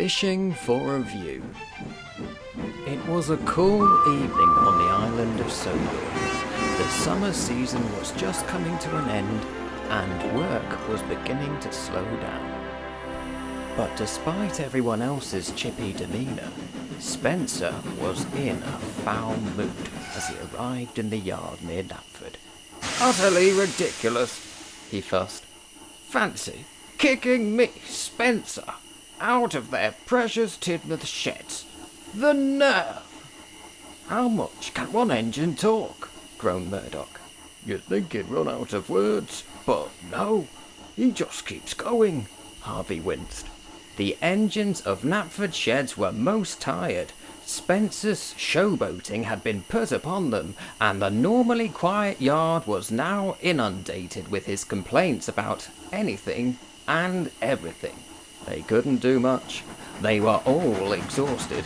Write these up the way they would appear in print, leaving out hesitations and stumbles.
Fishing for a view. It was a cool evening on the island of Sodor. The summer season was just coming to an end, and work was beginning to slow down. But despite everyone else's chippy demeanour, Spencer was in a foul mood as he arrived in the yard near Knapford. "Utterly ridiculous," he fussed. "Fancy kicking me, Spencer, out of their precious Tidmouth sheds. The nerve!" "How much can one engine talk?" groaned Murdoch. "You'd think he'd run out of words, but no, he just keeps going." Harvey winced. The engines of Knapford sheds were most tired. Spencer's showboating had been put upon them, and the normally quiet yard was now inundated with his complaints about anything and everything. They couldn't do much. They were all exhausted.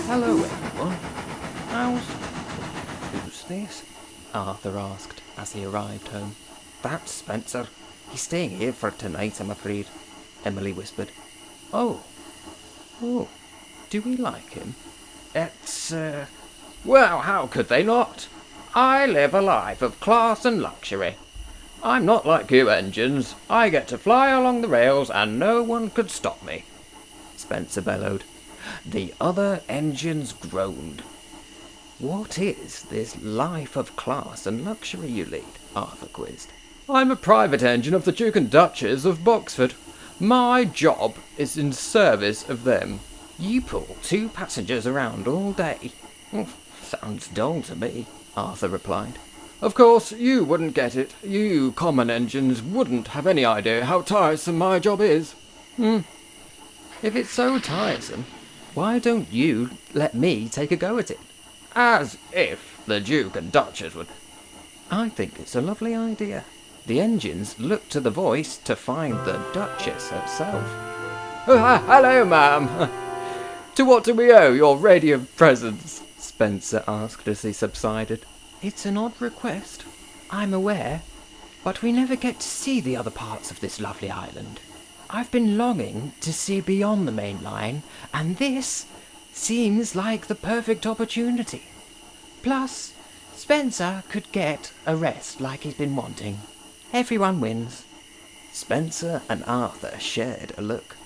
"Hello, everyone. Who's this?" Arthur asked as he arrived home. "That's Spencer. He's staying here for tonight, I'm afraid," Emily whispered. Oh, do we like him?" "It's, well, how could they not? I live a life of class and luxury. I'm not like you engines. I get to fly along the rails and no one could stop me," Spencer bellowed. The other engines groaned. "What is this life of class and luxury you lead?" Arthur quizzed. "I'm a private engine of the Duke and Duchess of Boxford. My job is in service of them." "You pull 2 passengers around all day? Sounds dull to me," Arthur replied. "Of course, you wouldn't get it. You common engines wouldn't have any idea how tiresome my job is." If it's so tiresome, why don't you let me take a go at it?" "As if the Duke and Duchess would..." "I think it's a lovely idea." The engines looked to the voice to find the Duchess herself. "Hello, ma'am. To what do we owe your radiant presence?" Spencer asked as he subsided. "It's an odd request, I'm aware, but we never get to see the other parts of this lovely island. I've been longing to see beyond the main line, and this seems like the perfect opportunity. Plus, Spencer could get a rest like he's been wanting. Everyone wins." Spencer and Arthur shared a look.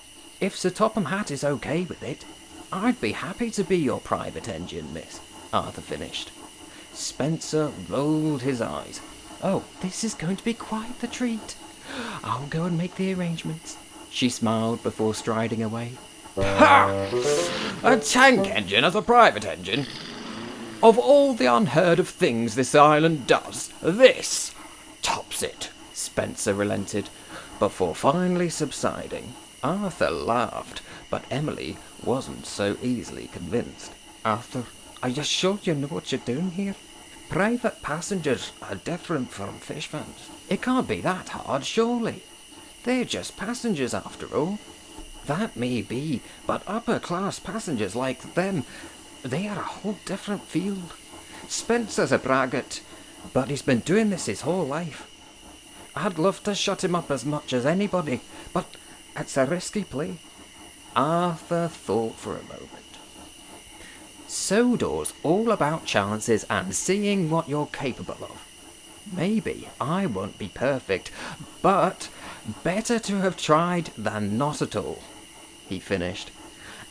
"If Sir Topham Hatt is okay with it, I'd be happy to be your private engine, miss," Arthur finished. Spencer rolled his eyes. "Oh, this is going to be quite the treat. I'll go and make the arrangements." She smiled before striding away. "Ha! A tank engine as a private engine? Of all the unheard of things this island does, this tops it," Spencer relented, before finally subsiding. Arthur laughed, but Emily wasn't so easily convinced. "Arthur, are you sure you know what you're doing here? Private passengers are different from fish fans. It can't be that hard, surely. They're just passengers after all." "That may be, but upper-class passengers like them, they are a whole different field. Spencer's a braggart, but he's been doing this his whole life. I'd love to shut him up as much as anybody, but it's a risky play." Arthur thought for a moment. "Sodor's all about chances and seeing what you're capable of. Maybe I won't be perfect, but better to have tried than not at all," he finished.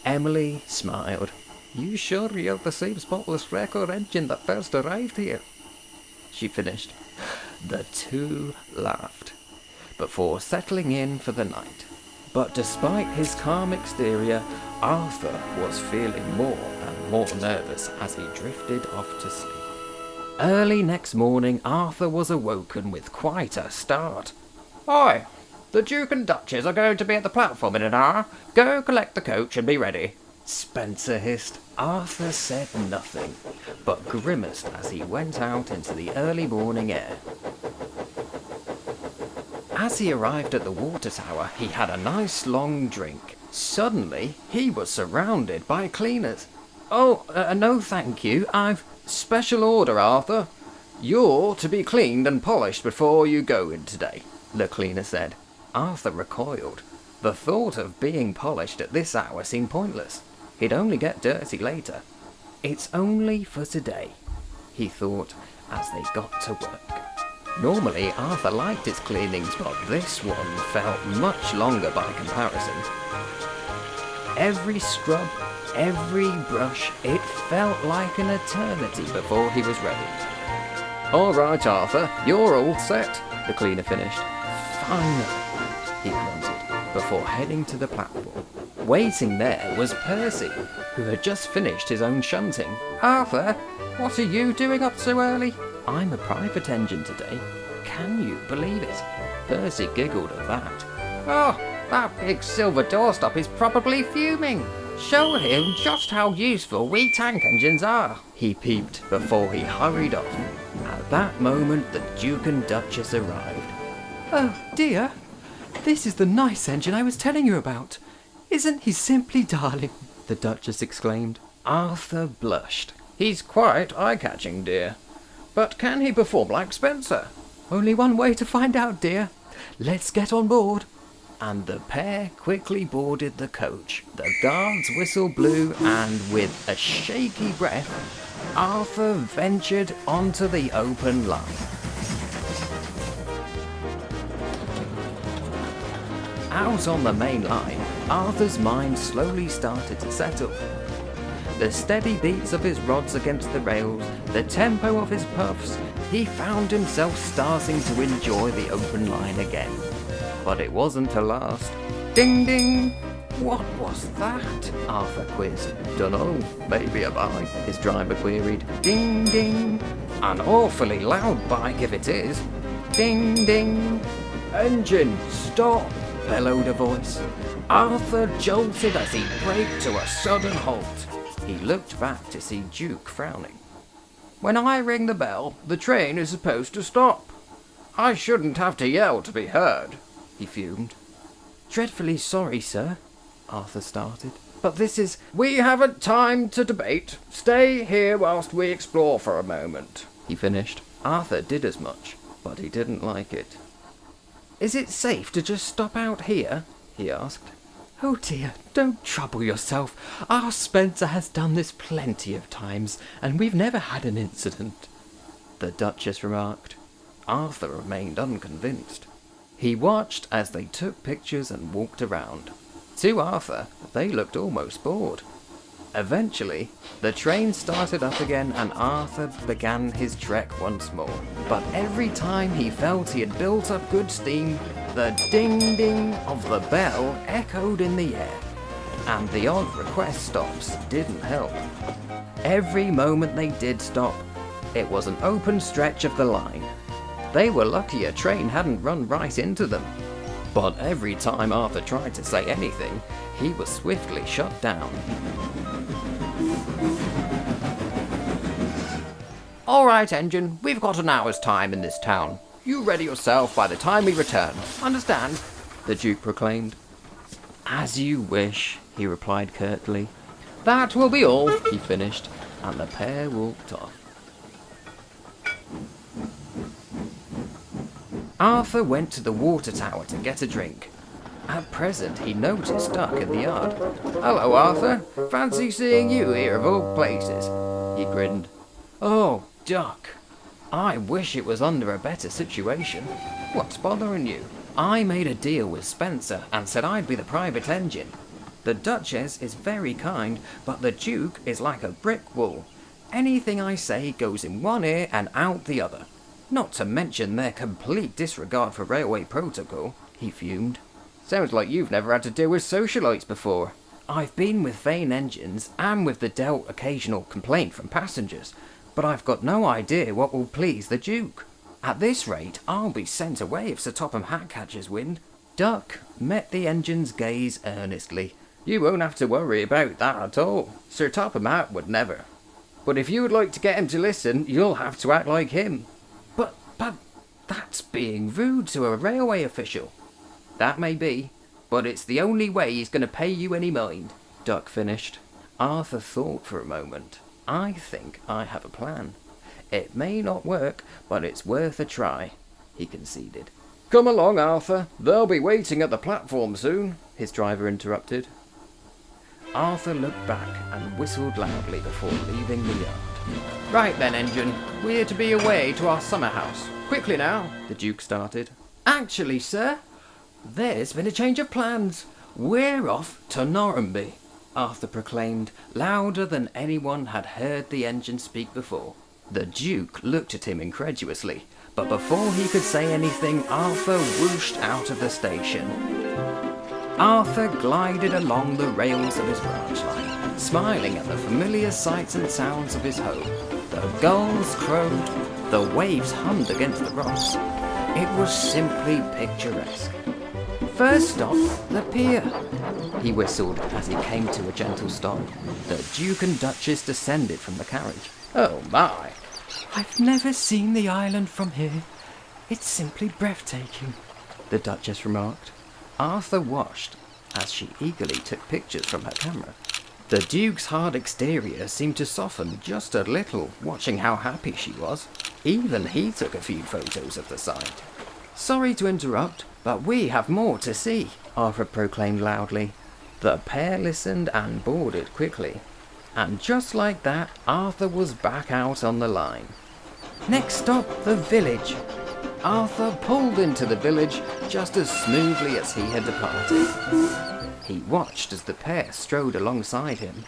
Emily smiled. "You sure you're the same spotless record engine that first arrived here?" she finished. The two laughed, before settling in for the night. But despite his calm exterior, Arthur was feeling more and more nervous as he drifted off to sleep. Early next morning, Arthur was awoken with quite a start. "Oi, the Duke and Duchess are going to be at the platform in an hour. Go collect the coach and be ready," Spencer hissed. Arthur said nothing, but grimaced as he went out into the early morning air. As he arrived at the water tower, he had a nice long drink. Suddenly, he was surrounded by cleaners. "Oh, no thank you. I've..." "Special order, Arthur. You're to be cleaned and polished before you go in today," the cleaner said. Arthur recoiled. The thought of being polished at this hour seemed pointless. He'd only get dirty later. It's only for today, he thought as they got to work. Normally, Arthur liked his cleanings, but this one felt much longer by comparison. Every scrub, every brush, it felt like an eternity before he was ready. "All right, Arthur, you're all set," the cleaner finished. "Finally," he grunted, before heading to the platform. Waiting there was Percy, who had just finished his own shunting. "Arthur, what are you doing up so early?" "I'm a private engine today. Can you believe it?" Percy giggled at that. "Oh, that big silver doorstop is probably fuming. Show him just how useful we tank engines are," he peeped before he hurried off. At that moment, the Duke and Duchess arrived. "Oh, dear. This is the nice engine I was telling you about. Isn't he simply darling?" the Duchess exclaimed. Arthur blushed. "He's quite eye-catching, dear. But can he perform like Spencer?" "Only one way to find out, dear. Let's get on board." And the pair quickly boarded the coach. The guard's whistle blew, and with a shaky breath, Arthur ventured onto the open line. Out on the main line, Arthur's mind slowly started to settle. The steady beats of his rods against the rails, the tempo of his puffs, he found himself starting to enjoy the open line again. But it wasn't to last. Ding ding! What was that? Arthur quizzed. "Dunno, maybe a bike," his driver queried. Ding ding! An awfully loud bike if it is. Ding ding! "Engine, stop!" bellowed a voice. Arthur jolted as he braked to a sudden halt. He looked back to see Duke frowning. "When I ring the bell, the train is supposed to stop. I shouldn't have to yell to be heard," he fumed. "Dreadfully sorry, sir," Arthur started. "But this is—" "We haven't time to debate. Stay here whilst we explore for a moment," he finished. Arthur did as much, but he didn't like it. "Is it safe to just stop out here?" he asked. "Oh dear, don't trouble yourself. Our Spencer has done this plenty of times, and we've never had an incident," the Duchess remarked. Arthur remained unconvinced. He watched as they took pictures and walked around. To Arthur, they looked almost bored. Eventually, the train started up again and Arthur began his trek once more. But every time he felt he had built up good steam, the ding-ding of the bell echoed in the air, and the odd request stops didn't help. Every moment they did stop, it was an open stretch of the line. They were lucky a train hadn't run right into them. But every time Arthur tried to say anything, he was swiftly shut down. "All right, engine, we've got an hour's time in this town. You ready yourself by the time we return. Understand?" the Duke proclaimed. "As you wish," he replied curtly. "That will be all," he finished, and the pair walked off. Arthur went to the water tower to get a drink. At present, he noticed Duck in the yard. "Hello, Arthur. Fancy seeing you here of all places," he grinned. "Oh, Duck. I wish it was under a better situation. What's bothering you?" "I made a deal with Spencer and said I'd be the private engine. The Duchess is very kind, but the Duke is like a brick wall. Anything I say goes in one ear and out the other. Not to mention their complete disregard for railway protocol," he fumed. "Sounds like you've never had to deal with socialites before." "I've been with vain engines and with the dealt occasional complaint from passengers, but I've got no idea what will please the Duke. At this rate, I'll be sent away if Sir Topham Hatt catches wind." Duck met the engine's gaze earnestly. "You won't have to worry about that at all. Sir Topham Hatt would never. But if you would like to get him to listen, you'll have to act like him." But that's being rude to a railway official." "That may be, but it's the only way he's going to pay you any mind," Duck finished. Arthur thought for a moment. "I think I have a plan. It may not work, but it's worth a try," he conceded. "Come along, Arthur. They'll be waiting at the platform soon." his driver interrupted. Arthur looked back and whistled loudly before leaving the yard. Right then, engine. We're to be away to our summer house. Quickly now, the Duke started. Actually, sir, there's been a change of plans. We're off to Norramby, Arthur proclaimed, louder than anyone had heard the engine speak before. The Duke looked at him incredulously, but before he could say anything, Arthur whooshed out of the station. Arthur glided along the rails of his branch line, smiling at the familiar sights and sounds of his home. The gulls crowed, the waves hummed against the rocks. It was simply picturesque. First stop, the pier, he whistled as he came to a gentle stop. The Duke and Duchess descended from the carriage. Oh my! I've never seen the island from here. It's simply breathtaking, the Duchess remarked. Arthur watched as she eagerly took pictures from her camera. The Duke's hard exterior seemed to soften just a little, watching how happy she was. Even he took a few photos of the sight. Sorry to interrupt, but we have more to see, Arthur proclaimed loudly. The pair listened and boarded quickly. And just like that, Arthur was back out on the line. Next stop, the village. Arthur pulled into the village just as smoothly as he had departed. He watched as the pair strode alongside him.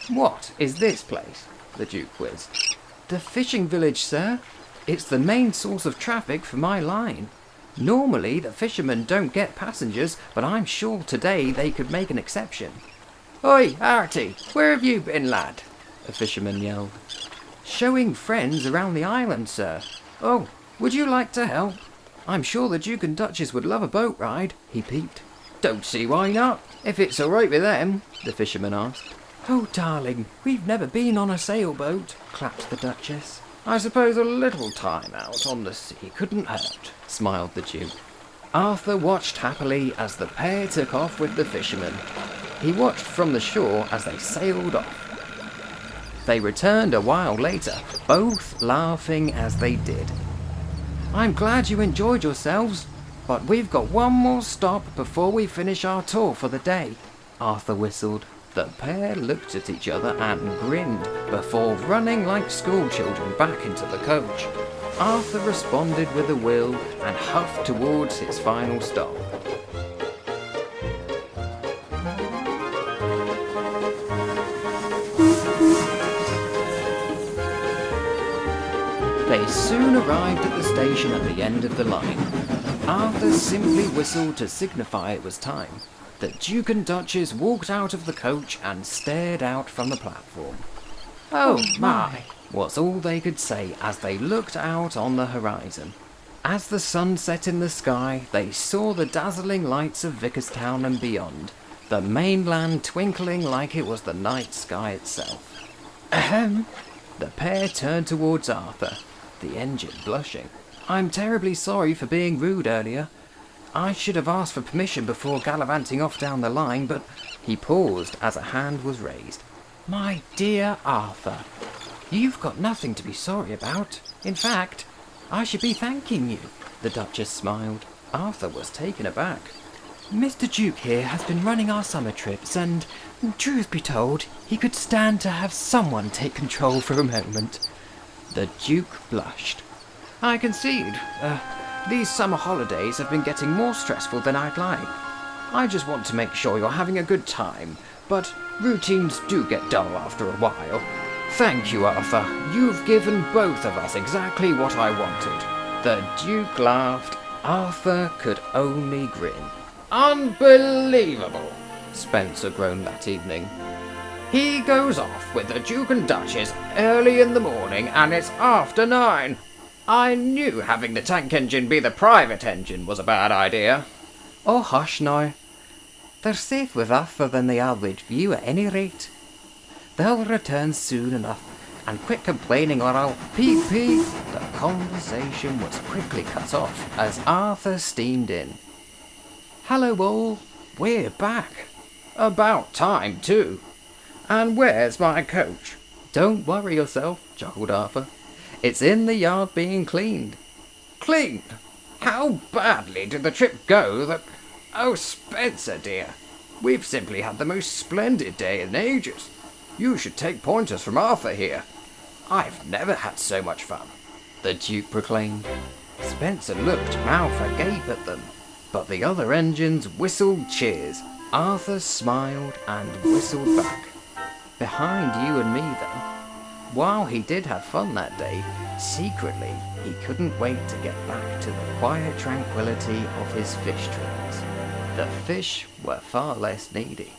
What is this place? The Duke quizzed. The fishing village, sir. It's the main source of traffic for my line. Normally, the fishermen don't get passengers, but I'm sure today they could make an exception. Oi, Artie, where have you been, lad? A fisherman yelled. Showing friends around the island, sir. Oh, would you like to help? I'm sure the Duke and Duchess would love a boat ride, he peeped. Don't see why not, if it's all right with them, the fisherman asked. Oh, darling, we've never been on a sailboat, clapped the Duchess. I suppose a little time out on the sea couldn't hurt, smiled the Duke. Arthur watched happily as the pair took off with the fisherman. He watched from the shore as they sailed off. They returned a while later, both laughing as they did. I'm glad you enjoyed yourselves, but we've got one more stop before we finish our tour for the day, Arthur whistled. The pair looked at each other and grinned before running like schoolchildren back into the coach. Arthur responded with a will and huffed towards his final stop. They soon arrived at the station at the end of the line. Arthur simply whistled to signify it was time. The Duke and Duchess walked out of the coach and stared out from the platform. Oh my, was all they could say as they looked out on the horizon. As the sun set in the sky, they saw the dazzling lights of Vickerstown and beyond, the mainland twinkling like it was the night sky itself. Ahem. The pair turned towards Arthur, the engine blushing. I'm terribly sorry for being rude earlier. I should have asked for permission before gallivanting off down the line, but he paused as a hand was raised. My dear Arthur, you've got nothing to be sorry about. In fact, I should be thanking you, the Duchess smiled. Arthur was taken aback. Mr. Duke here has been running our summer trips, and, truth be told, he could stand to have someone take control for a moment. The Duke blushed. I concede. These summer holidays have been getting more stressful than I'd like. I just want to make sure you're having a good time, but routines do get dull after a while. Thank you, Arthur. You've given both of us exactly what I wanted. The Duke laughed. Arthur could only grin. Unbelievable, Spencer groaned that evening. He goes off with the Duke and Duchess early in the morning and it's after 9. I knew having the tank engine be the private engine was a bad idea. Oh, hush now. They're safe with Arthur than the average view at any rate. They'll return soon enough, and quit complaining or I'll pee-pee. The conversation was quickly cut off as Arthur steamed in. Hello all, we're back. About time too. And where's my coach? Don't worry yourself, chuckled Arthur. It's in the yard being cleaned. Cleaned? How badly did the trip go that... Oh, Spencer, dear, we've simply had the most splendid day in ages. You should take pointers from Arthur here. I've never had so much fun, the Duke proclaimed. Spencer looked mouth agape at them, but the other engines whistled cheers. Arthur smiled and whistled back. Behind you and me, though, while he did have fun that day, secretly he couldn't wait to get back to the quiet tranquility of his fish trails. The fish were far less needy.